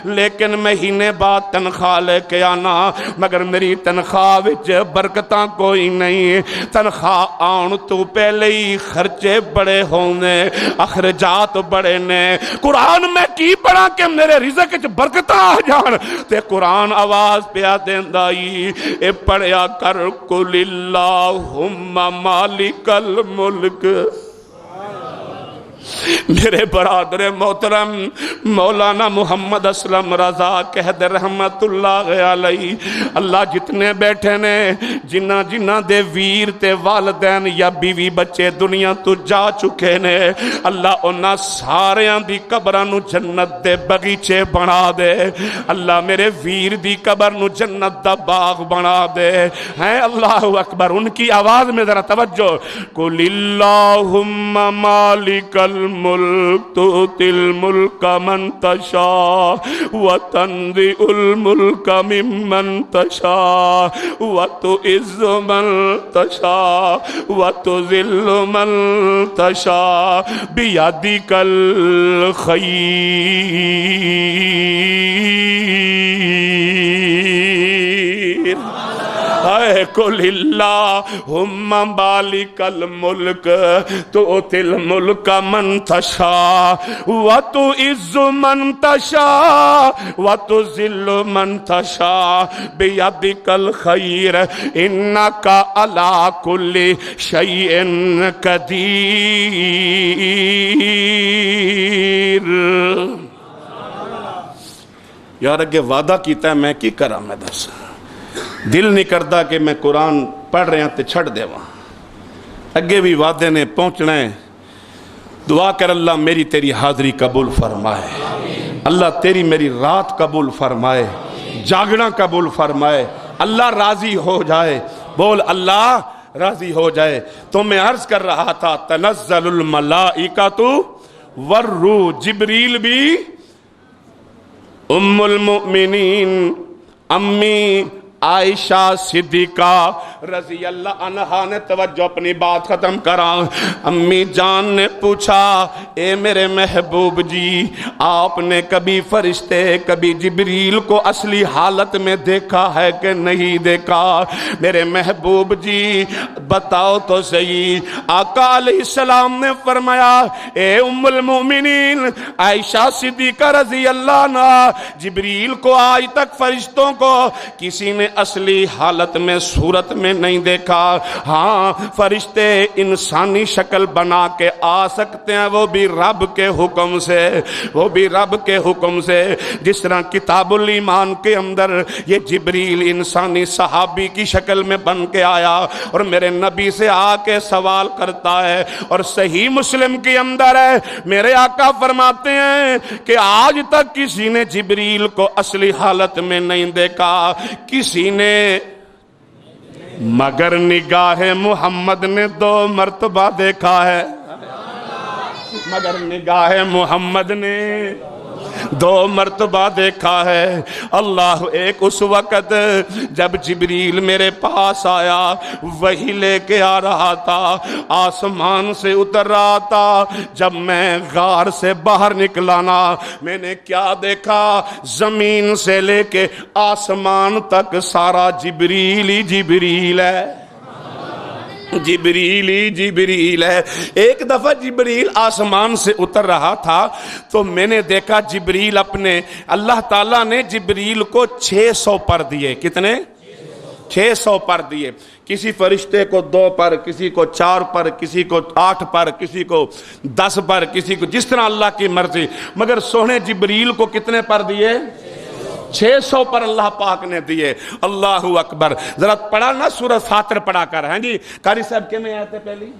لیکن مہینے بعد تنخواہ لے کے آنا، مگر میری تنخواہ وچ برکتاں کوئی نہیں، تنخواہ آن تو پہلے ہی خرچے بڑے ہونے، اخرجات بڑے نے، قرآن میں کی پڑھا کہ میرے رزق وچ برکتاں آ جان، تے قرآن آواز پیا دیندائی، اے پڑھیا کر قل اللہم مالک الملک۔ میرے برادر محترم مولانا محمد اسلم رضا قہد رحمت اللہ علیہ، اللہ جتنے بیٹھے نے جنہ جنہ دے ویر تے والدین یا بیوی بچے دنیا تو جا چکے نے، اللہ انہاں ساریاں دی قبراں نو جنت دے بغیچے بنا دے، اللہ میرے ویر دی قبر نو جنت دا باغ بنا دے، ہیں اللہ اکبر۔ ان کی آواز میں ذرا توجہ، قل اللہم مالک الملک تؤتی الملک من تشاء وتنزع الملک ممن تشاء وتعز من تشاء وتذل من تشاء بیدک الخیر۔ اے قل اللہم مالک الملک تؤتی الملک من تشاء وتعز من تشاء وتذل من تشاء بیدک الخیر انک علی کل شیء قدیر۔ یار اگے وعدہ کیتا ہے میں کی کرا، میں دس دل نہیں کرتا کہ میں قرآن پڑھ رہا تے چھڑ دے وہاں، اگے بھی وعدے نے پہنچنا ہے۔ دعا کر اللہ میری تیری حاضری قبول فرمائے، اللہ تیری میری رات قبول فرمائے، جاگنا قبول فرمائے، اللہ راضی ہو جائے، بول اللہ راضی ہو جائے۔ تو میں عرض کر رہا تھا تنزل الملائکۃ والروح، جبریل بھی ام المؤمنین امی عائشہ صدیقہ رضی اللہ عنہا نے توجہ اپنی بات ختم کرا، امی جان نے پوچھا اے میرے محبوب جی آپ نے کبھی فرشتے کبھی جبریل کو اصلی حالت میں دیکھا ہے کہ نہیں دیکھا؟ میرے محبوب جی بتاؤ تو صحیح۔ آقا علیہ السلام نے فرمایا اے ام المومنین عائشہ صدیقہ رضی اللہ عنہا، جبریل کو آج تک فرشتوں کو کسی نے اصلی حالت میں صورت میں نہیں دیکھا۔ ہاں فرشتے انسانی شکل بنا کے آ سکتے ہیں، وہ بھی رب کے حکم سے، وہ بھی رب کے حکم سے۔ جس طرح کتاب الایمان کے اندر یہ جبریل انسانی صحابی کی شکل میں بن کے آیا اور میرے نبی سے آ کے سوال کرتا ہے، اور صحیح مسلم کے اندر ہے میرے آقا فرماتے ہیں کہ آج تک کسی نے جبریل کو اصلی حالت میں نہیں دیکھا، کسی نے مگر نگاہ محمد نے 2 مرتبہ دیکھا ہے، مگر نگاہ محمد نے 2 مرتبہ دیکھا ہے۔ اللہ ایک اس وقت جب جبریل میرے پاس آیا وہی لے کے آ رہا تھا، آسمان سے اتر رہا تھا، جب میں غار سے باہر نکلا نا میں نے کیا دیکھا؟ زمین سے لے کے آسمان تک سارا جبریل ہی جبریل ہے، جبریل ہی جبریل ہے۔ ایک دفعہ جبریل آسمان سے اتر رہا تھا تو میں نے دیکھا جبریل اپنے، اللہ تعالیٰ نے جبریل کو 600 پر دیے۔ کتنے؟ 600 پر دیے۔ کسی فرشتے کو 2 پر، کسی کو 4 پر، کسی کو 8 پر، کسی کو 10 پر، کسی کو جس طرح اللہ کی مرضی، مگر سونے جبریل کو کتنے پر دیے؟ 600 پر اللہ پاک نے دیے۔ اللہ اکبر۔ ذرا پڑھا نا سورہ فاطر پڑھا کر، ہیں جی قاری صاحب کے میں آتے پہلی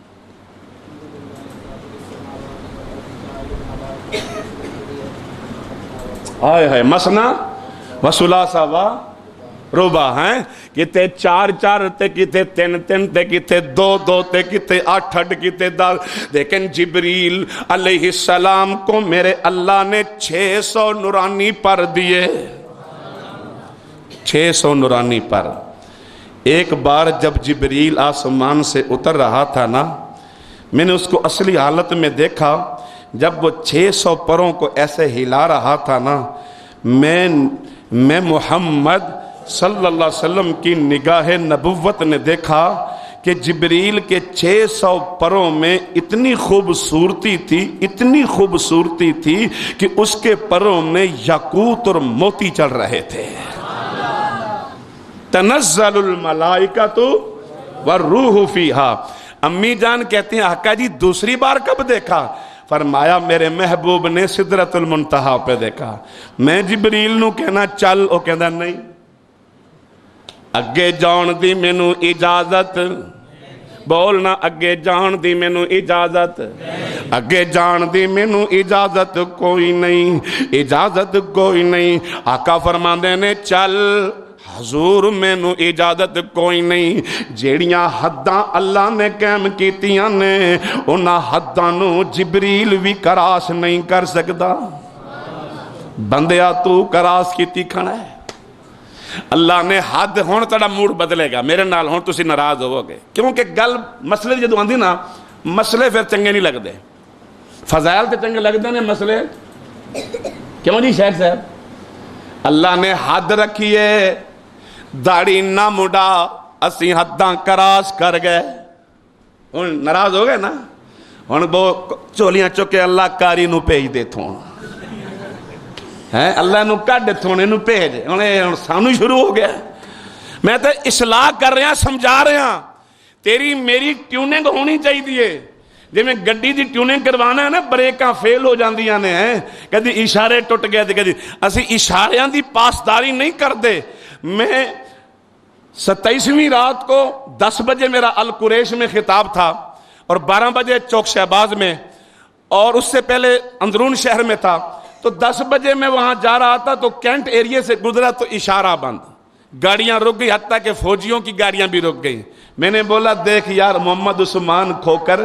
آئے ہے مسنا و ثلاثہ و ربع ہیں، کتے 4 4 تے کتے 3 3 تے کتے 2 2 تے کتے 8 8 کتے 10۔ لیکن جبریل علیہ السلام کو میرے اللہ نے 600 نورانی پر دیے، 600 نورانی پر۔ ایک بار جب جبریل آسمان سے اتر رہا تھا نا میں نے اس کو اصلی حالت میں دیکھا، جب وہ 600 پروں کو ایسے ہلا رہا تھا نا میں محمد صلی اللہ علیہ وسلم کی نگاہ نبوت نے دیکھا کہ جبریل کے 600 پروں میں اتنی خوبصورتی تھی، اتنی خوبصورتی تھی کہ اس کے پروں میں یاقوت اور موتی چل رہے تھے۔ تنزل الملائکۃ والروح فیہا۔ امی جان کہتی ہیں آقا جی دوسری بار کب دیکھا؟ فرمایا میرے محبوب نے سدرۃ المنتہا پہ دیکھا۔ میں جبریل نو کہنا چل، او کہنا نہیں، اگے جان دی مینوں اجازت، بولنا اگے جان دی مینوں اجازت، اگے جان دی مینوں اجازت کوئی نہیں، اجازت کوئی نہیں۔ آقا فرماندے نے چل، حضور مینوں اجازت کوئی نہیں۔ جیڑیاں حداں اللہ نے قائم کیتیاں نے انہاں حداں نو جبریل بھی کراس نہیں کر سکدا۔ بندیا تو کراس کیتی کھڑا ہے، اللہ نے حد، ہون تڑا موڈ بدلے گا میرے نال، ہون تسی ناراض ہوو گے، کیونکہ گل مسئلے جدو آندی نا مسئلے پھر چنگے نہیں لگتے، فضائل تے چنگے لگتے ہیں مسئلے، کیوں جی شیخ صاحب؟ اللہ نے حد رکھی ہے، داڑھی نہ مڈا، اسی حداں کراس کر گئے، ہن ناراض ہو گئے نا، ہن وہ چولیاں چکے اللہ کاری نو بھیج دے تھوں، اللہ نو کڈ تھونے نو بھیج، ہن سانو شروع ہو گیا۔ میں تو اصلاح کر رہا، سمجھا رہا، تیری میری ٹیوننگ ہونی چاہیے۔ جی میں گڈی دی ٹیوننگ کروانا ہے نا، بریکاں فیل ہو جاندیاں نے، کدی اشارے ٹوٹ گئے تے کدی، اسی اشاریاں دی پاسداری نہیں کرتے۔ میں 27ویں رات کو 10 بجے میرا القریش میں خطاب تھا اور 12 بجے چوک شہباز میں، اور اس سے پہلے اندرون شہر میں تھا، تو 10 بجے میں وہاں جا رہا تھا تو کینٹ ایریے سے گزرا تو اشارہ بند، گاڑیاں رک گئی، حتیٰ کہ فوجیوں کی گاڑیاں بھی رک گئی۔ میں نے بولا دیکھ یار محمد عثمان کھوکر،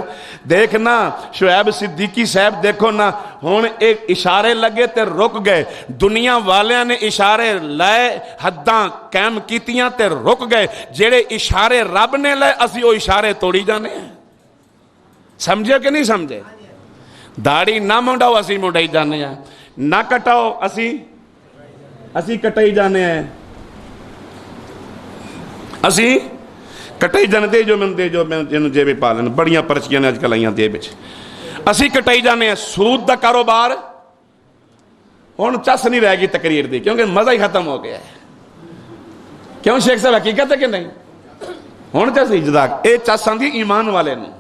دیکھ نا شعیب صدیقی صاحب، دیکھو نا ہون ایک اشارے لگے تے رک گئے، دنیا والیاں نے اشارے لائے حداں قائم کیتیاں تے رک گئے، جیڑے اشارے رب نے لائے اسی وہ اشارے توڑی جانے ہیں۔ سمجھے کہ نہیں سمجھے؟ داڑھی نہ منڈاؤ اسی منڈائی جانے ہیں، نہ کٹاؤ اسی کٹائی جانے ہیں، اسی کٹائی جانے دے جو میں جنہوں جیبے پالن بڑیاں پرچیاں نے آج کل آئیاں دے بچ اسی کٹائی جانے ہیں۔ سود دا کاروبار ہون چس نہیں رہ گی تقریر دی، کیونکہ مزہ ہی ختم ہو گیا ہے۔ کیوں شیخ صاحب حقیقت ہے کہ نہیں؟ ہون چس اجداک اے چس آندھی ایمان والے نو،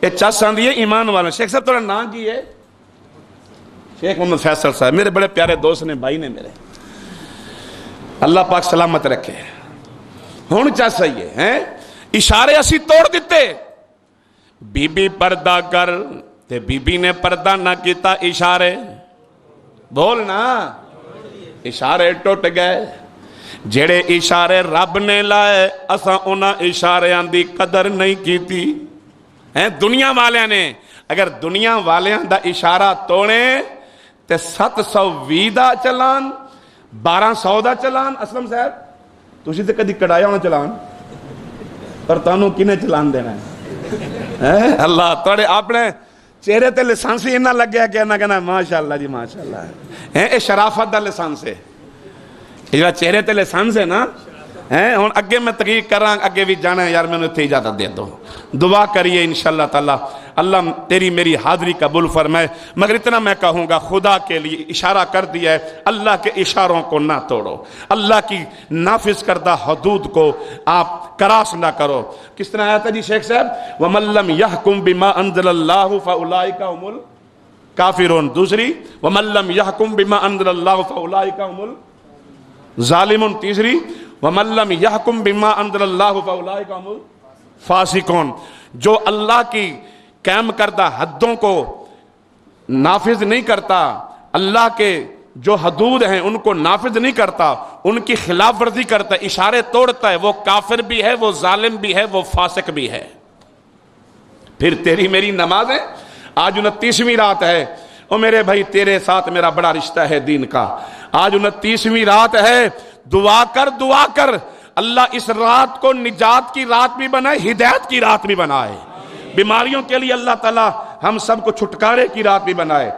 اے چس آندھی ہے ایمان والے۔ شیخ صاحب تھوڑا نام کی ہے؟ شیخ محمد فیصل صاحب، میرے بڑے پیارے دوست نے، بھائی نے میرے، اللہ پاک سلامت رکھے۔ ہون چا صحیح ہے اشارے اسی توڑ دیتے، بی بی پردہ کر تے بی بی نے پردہ نہ کیتا، اشارے بولنا اشارے ٹوٹ گئے۔ جڑے اشارے رب نے لائے اساں انہاں اشاریاں دی قدر نہیں کیتی ہیں۔ دنیا والیاں نے اگر دنیا والیاں دا اشارہ توڑے تے 720 دا چلان، 1200 دا چلان۔ اسلم صاحب تسی تے کدی کڑایا ہونا چلان، پر تانوں کنے چلان دینا ہے؟ اللہ توڑے اپنے چہرے تے لسانسی انہا لگ گیا کہ انہا کہنا ماشاءاللہ جی ماشاءاللہ، اے شرافت دا لسانس ہے، یہ چہرے تے لسانس ہے نا۔ ہون اگے میں تقریر کر رہا ہوں، اگے بھی جانا ہے یار، میں نے اتنے اجازت دے دو، دعا کریے انشاءاللہ تعالی اللہ تیری میری حاضری قبول فرمائے۔ مگر اتنا میں کہوں گا، خدا کے لیے اشارہ کر دیا ہے، اللہ کے اشاروں کو نہ توڑو، اللہ کی نافذ کردہ حدود کو آپ کراس نہ کرو۔ کس طرح آیا تھا جی شیخ صاحب؟ وَمَن لَّمْ يَحْكُمْ بِمَا أَنزَلَ اللَّهُ فَأُولَٰئِكَ هُمُ الْكَافِرُونَ۔ دوسری وَمَن لَّمْ يَحْكُمْ بِمَا أَنزَلَ اللَّهُ فَأُولَٰئِكَ هُمُ الظَّالِمُونَ۔ تیسری وَمَن لَّمْ يَحْكُمْ بِمَا أَنزَلَ اللَّهُ فَأُولَٰئِكَ هُمُ الْفَاسِقُونَ۔ جو اللہ کی قائم کردہ حدوں کو نافذ نہیں کرتا، اللہ کے جو حدود ہیں ان کو نافذ نہیں کرتا، ان کی خلاف ورزی کرتا ہے، اشارے توڑتا ہے، وہ کافر بھی ہے، وہ ظالم بھی ہے، وہ فاسق بھی ہے۔ پھر تیری میری نماز ہے، آج 29ویں رات ہے، او میرے بھائی تیرے ساتھ میرا بڑا رشتہ ہے دین کا، آج 29ویں رات ہے، دعا کر اللہ اس رات کو نجات کی رات بھی بنائے، ہدایت کی رات بھی بنائے، بیماریوں کے لیے اللہ تعالی ہم سب کو چھٹکارے کی رات بھی بنائے۔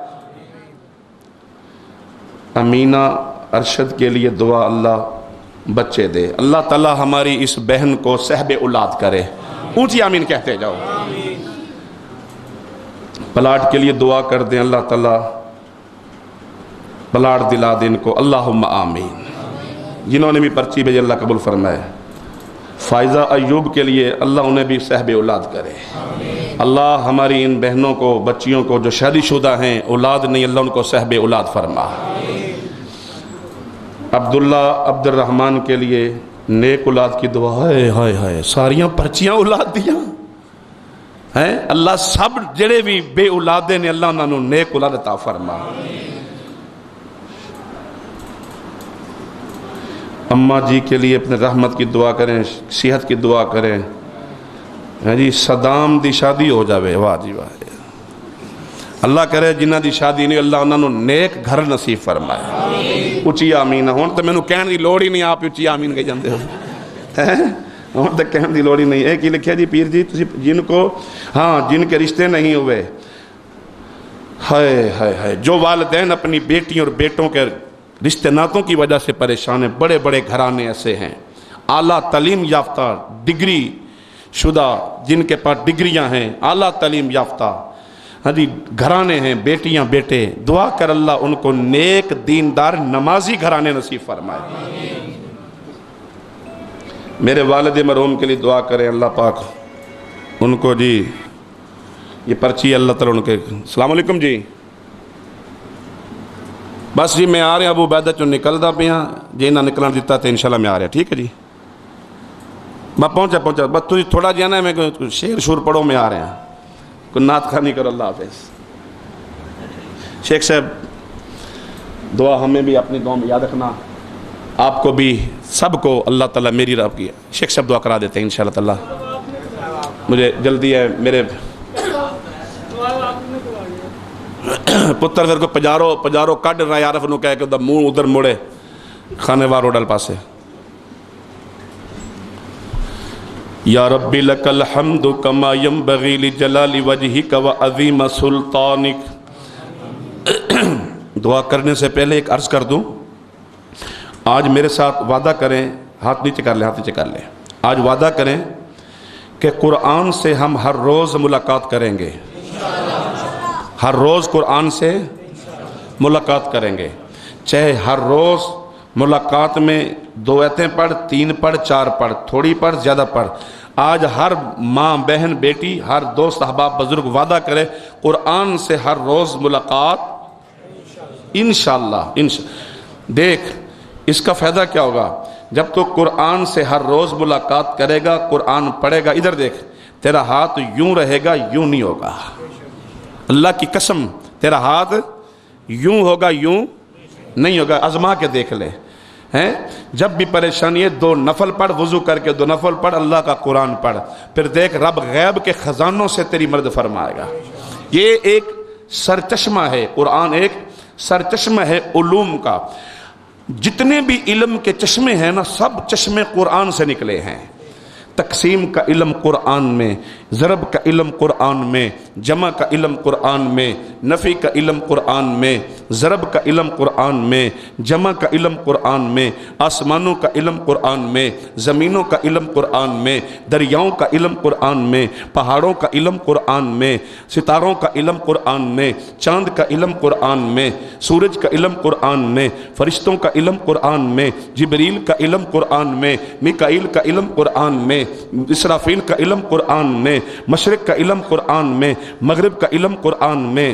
امینہ ارشد کے لیے دعا، اللہ بچے دے، اللہ تعالی ہماری اس بہن کو صحب اولاد کرے، اونچی آمین کہتے جاؤ۔ پلاٹ کے لیے دعا کر دیں، اللہ تعالی پلاٹ دلا دیں ان کو، اللہم آمین۔ جنہوں نے بھی پرچی بھیجی اللہ قبول فرمائے۔ فائزہ ایوب کے لیے اللہ انہیں بھی صحب اولاد کرے، اللہ ہماری ان بہنوں کو، بچیوں کو جو شادی شدہ ہیں اولاد نہیں، اللہ ان کو صحب اولاد فرما۔ عبداللہ عبد الرحمن کے لیے نیک اولاد کی دعا، ہائے ہائے ہائے ساریاں پرچیاں اولاد دیا ہیں، اللہ سب جڑے بھی بے اولادے نے اللہ انہوں نے نیک اولاد عطا فرما۔ اماں جی کے لیے اپنے رحمت کی دعا کریں، صحت کی دعا کریں۔ جی صدام دی شادی ہو جاوے، واہ جی واہ، اللہ کرے جنہ دی شادی نہیں اللہ انہوں نے نیک گھر نصیب فرمائے، اچھی آمین۔ ہون تو میں نے کہنے دی لوڑ ہی نہیں، آپ اچھی آمین کہہ جاندے ہو، ہون تو کہنے دی لوڑ ہی نہیں۔ ایک ہی لکھیا جی پیر جی جن کو جن کے رشتے نہیں ہوئے، ہائے ہائے ہائے، جو والدین اپنی بیٹیوں اور بیٹوں کے رشتے ناتوں کی وجہ سے پریشان ہیں، بڑے بڑے گھرانے ایسے ہیں، اعلیٰ تعلیم یافتہ ڈگری شدہ، جن کے پاس ڈگریاں ہیں، اعلیٰ تعلیم یافتہ جی گھرانے ہیں، بیٹیاں بیٹے، دعا کر اللہ ان کو نیک دیندار نمازی گھرانے نصیب فرمائے۔ میرے والد مرحوم کے لیے دعا کریں، اللہ پاک ان کو جی یہ پرچی اللہ تعالیٰ ان کے۔ السلام علیکم جی، بس جی میں آ رہے ہیں، ابو عبیدہ چوں نکلدا پیا جی، نہ نکلن دیتا تو انشاءاللہ میں آ رہا، ٹھیک ہے جی، میں پہنچا بس تھی تھوڑا جی نا، میں شعر شور پڑھو، میں آ رہے ہیں، کوئی نعت خوانی کرو، اللہ حافظ۔ شیخ صاحب دعا ہمیں بھی اپنی دعا میں یاد رکھنا، آپ کو بھی سب کو اللہ تعالیٰ میری رب کی شیخ صاحب دعا کرا دیتے ہیں انشاءاللہ تعالیٰ. مجھے جلدی ہے میرے پتر پھر کو پجارو کڈ رہا ہے عارف نو کہہ کے منہ ادھر موڑے خانے وار روڈل پاسے. یا ربی لک الحمد کما ینبغی لجلال وجہک وعظیم سلطانک. دعا کرنے سے پہلے ایک عرض کر دوں، آج میرے ساتھ وعدہ کریں، ہاتھ نیچے کر لیں، آج وعدہ کریں کہ قرآن سے ہم ہر روز ملاقات کریں گے، ہر روز قرآن سے ملاقات کریں گے. چاہے ہر روز ملاقات میں 2 آیتیں پڑھ، 3 پڑھ، 4 پڑھ، تھوڑی پڑھ، زیادہ پڑھ. آج ہر ماں بہن بیٹی ہر دوست احباب بزرگ وعدہ کرے قرآن سے ہر روز ملاقات انشاءاللہ. دیکھ اس کا فائدہ کیا ہوگا، جب تو قرآن سے ہر روز ملاقات کرے گا، قرآن پڑھے گا، ادھر دیکھ تیرا ہاتھ یوں رہے گا، یوں نہیں ہوگا. اللہ کی قسم تیرا ہاتھ یوں ہوگا، یوں نہیں ہوگا. آزما کے دیکھ لے ہیں. جب بھی پریشانی ہے 2 نفل پڑھ، وضو کر کے 2 نفل پڑھ، اللہ کا قرآن پڑھ، پھر دیکھ رب غیب کے خزانوں سے تیری مدد فرمائے گا. یہ ایک سرچشمہ ہے، قرآن ایک سرچشمہ ہے علوم کا. جتنے بھی علم کے چشمے ہیں نا، سب چشمے قرآن سے نکلے ہیں. تقسیم کا علم قرآن میں، ضرب کا علم قرآن میں، جمع کا علم قرآن میں، نفی کا علم قرآن میں، ضرب کا علم قرآن میں، جمع کا علم قرآن میں، آسمانوں کا علم قرآن میں، زمینوں کا علم قرآن میں، دریاؤں کا علم قرآن میں، پہاڑوں کا علم قرآن میں، ستاروں کا علم قرآن میں، چاند کا علم قرآن میں، سورج کا علم قرآن میں، فرشتوں کا علم قرآن میں، جبریل کا علم قرآن میں، میکائیل کا علم قرآن میں، اسرافیل کا علم قرآن میں، مشرق کا علم قرآن میں، مغرب کا علم قرآن میں،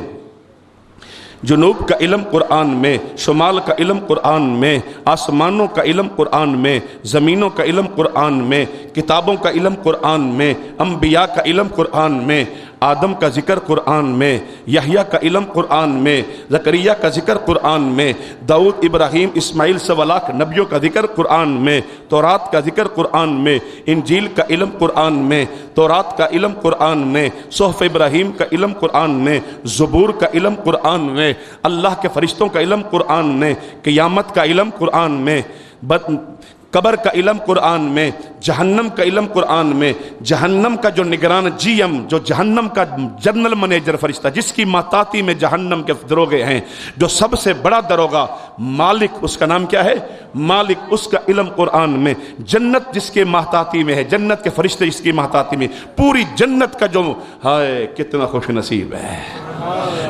جنوب کا علم قرآن میں، شمال کا علم قرآن میں، آسمانوں کا علم قرآن میں، زمینوں کا علم قرآن میں، کتابوں کا علم قرآن میں، انبیاء کا علم قرآن میں، آدم کا ذکر قرآن میں، یحییٰ کا علم قرآن میں، زکریا کا ذکر قرآن میں، داؤد ابراہیم اسماعیل سولاخ نبیوں کا ذکر قرآن میں، تورات کا ذکر قرآن میں، انجیل کا علم قرآن میں، تورات کا علم قرآن میں، صحف ابراہیم کا علم قرآن میں، زبور کا علم قرآن میں، اللہ کے فرشتوں کا علم قرآن میں، قیامت کا علم قرآن میں، قبر کا علم قرآن میں، جہنم کا علم قرآن میں، جہنم کا جو نگران جی ایم، جو جہنم کا جنرل منیجر فرشتہ جس کی ماتاتی میں جہنم کے دروغے ہیں، جو سب سے بڑا دروغہ مالک، اس کا نام کیا ہے؟ مالک. اس کا علم قرآن میں. جنت جس کے ماتاتی میں ہے، جنت کے فرشتے جس کی ماتاتی میں، پوری جنت کا جو ہائے کتنا خوش نصیب ہے،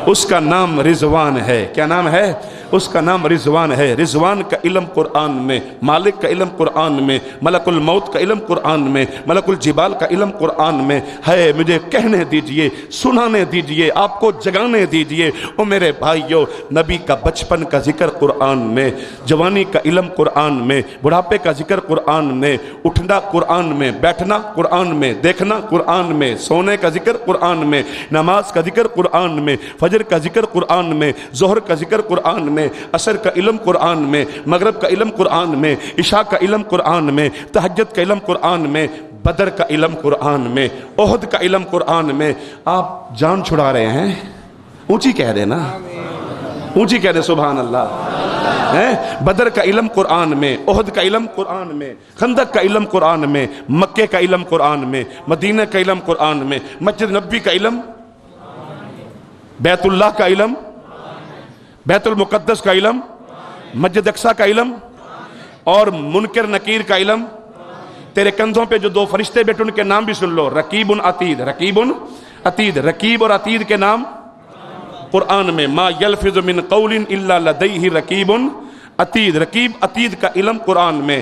اس کا نام رضوان ہے. کیا نام ہے؟ اس کا نام رضوان ہے. رضوان کا علم قرآن میں، مالک کا علم قرآن میں، ملک الموت کا علم قرآن میں، ملک الجبال کا علم قرآن میں ہے. مجھے کہنے دیجئے، سنانے دیجئے، آپ کو جگانے دیجئے. او میرے بھائیو، نبی کا بچپن کا ذکر قرآن میں، جوانی کا علم قرآن میں، بڑھاپے کا ذکر قرآن میں، اٹھنا قرآن میں، بیٹھنا قرآن میں، دیکھنا قرآن میں، سونے کا ذکر قرآن میں، نماز کا ذکر قرآن میں، فجر کا ذکر قرآن میں، ظہر کا ذکر قرآن میں، عصر کا علم قرآن میں، مغرب کا علم قرآن میں، عشاء کا علم قرآن میں، تہجد کا علم قرآن میں، بدر کا علم قرآن میں، احد کا علم قرآن میں. آپ جان چھڑا رہے ہیں، اونچی کہہ دیں نا، اونچی کہہ دیں سبحان اللہ. بدر کا علم قرآن میں، احد کا علم قرآن میں، خندق کا علم قرآن میں، مکے کا علم قرآن میں، مدینہ کا علم قرآن میں، مسجد نبوی کا علم، بیت اللہ کا علم، بیت المقدس کا علم، مسجد اقصی کا علم، اور منکر نکیر کا علم. تیرے کندھوں پہ جو 2 فرشتے بیٹھے ان کے نام بھی سن لو، رقیب عتید. رقیب عتید، رقیب اور عتید کے نام قرآن میں. ما یلفظ من قول الا لدیہ رقیب عتید. رقیب عتید کا علم قرآن میں.